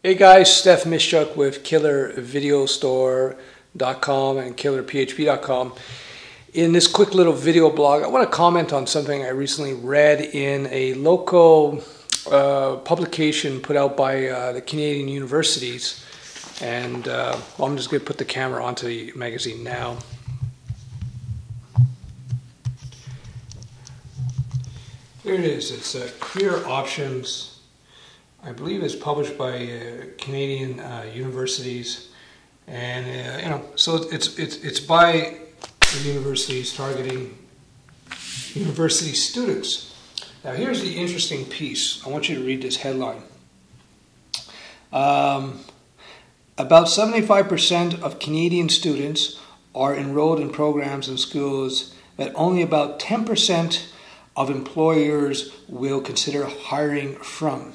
Hey guys, Steph Mischuk with KillerVideoStore.com and KillerPHP.com. In this quick little video blog, I want to comment on something I recently read in a local publication put out by the Canadian universities. And well, I'm just going to put the camera onto the magazine now. Here it is. It's Career Options. I believe it's published by Canadian universities, and so it's by the universities targeting university students. Now, here's the interesting piece. I want you to read this headline. About 75% of Canadian students are enrolled in programs and schools that only about 10% of employers will consider hiring from.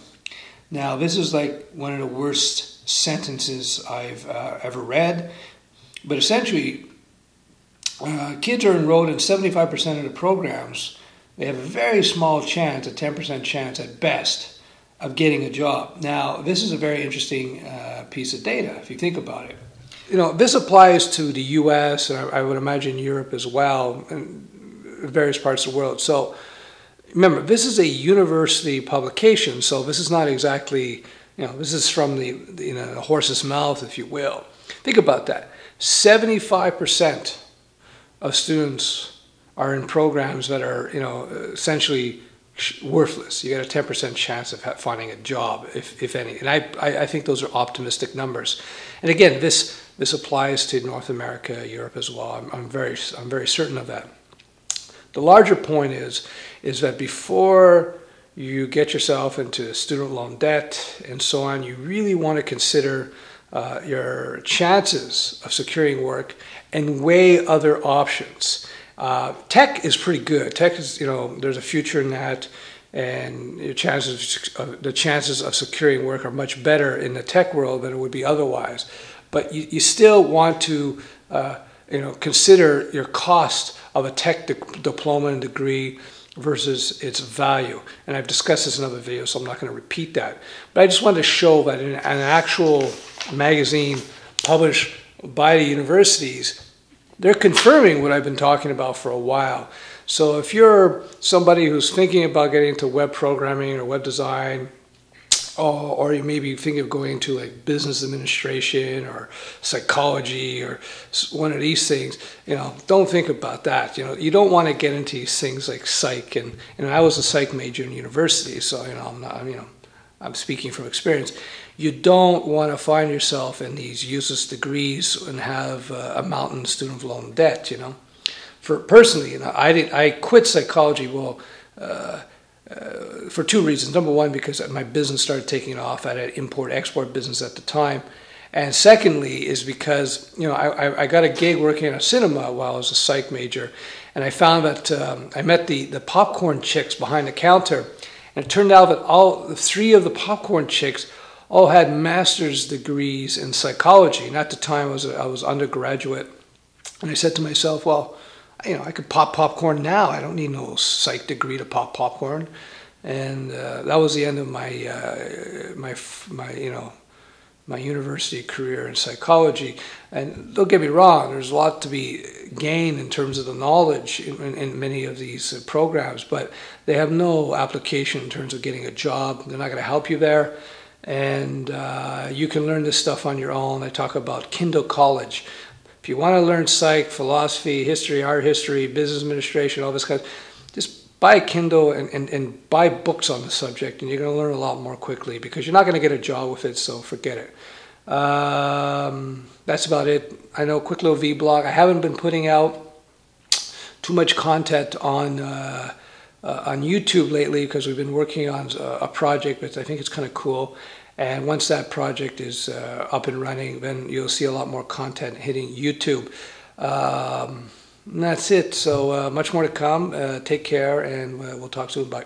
Now, this is like one of the worst sentences I've ever read, but essentially, kids are enrolled in 75% of the programs. They have a very small chance, a 10% chance at best, of getting a job. Now, this is a very interesting piece of data, if you think about it. You know, this applies to the U.S., and I would imagine Europe as well, and various parts of the world. So, remember, this is a university publication, so this is not exactly, this is from the horse's mouth, if you will. Think about that. 75% of students are in programs that are, essentially worthless. You got a 10% chance of finding a job, if any. And I think those are optimistic numbers. And again, this applies to North America, Europe as well. I'm very certain of that. The larger point is that before you get yourself into student loan debt and so on, you really want to consider your chances of securing work and weigh other options. Tech is pretty good. Tech is, there's a future in that, and the chances of securing work are much better in the tech world than it would be otherwise. But you still want to consider your cost of a tech diploma and degree versus its value. And I've discussed this in other videos, so I'm not going to repeat that. But I just wanted to show that in an actual magazine published by the universities, they're confirming what I've been talking about for a while. So if you're somebody who's thinking about getting into web programming or web design, or you may be thinking of going into like business administration or psychology or one of these things, don't think about that. You don't want to get into these things like psych, and I was a psych major in university, so I'm speaking from experience. You don't want to find yourself in these useless degrees and have a mountain student loan debt. For personally, I quit psychology. For two reasons. Number one, because my business started taking off. I had an import-export business at the time. And secondly is because, I got a gig working in a cinema while I was a psych major. And I found that I met the popcorn chicks behind the counter. And it turned out that all three of the popcorn chicks all had master's degrees in psychology. And at the time, I was undergraduate. And I said to myself, well, I could pop popcorn now. I don't need no psych degree to pop popcorn. And that was the end of my my university career in psychology. And don't get me wrong, there's a lot to be gained in terms of the knowledge in many of these programs, but they have no application in terms of getting a job. They're not going to help you there. And you can learn this stuff on your own. I talk about Kindle College. If you want to learn psych, philosophy, history, art history, business administration, all this kind of, just buy a Kindle and buy books on the subject, and you're going to learn a lot more quickly because you're not going to get a job with it, so forget it. That's about it. I know, quick little vblog. I haven't been putting out too much content on YouTube lately because we've been working on a project, but I think it's kind of cool. And once that project is up and running, then you'll see a lot more content hitting YouTube. And that's it. So much more to come. Take care, and we'll talk soon. Bye.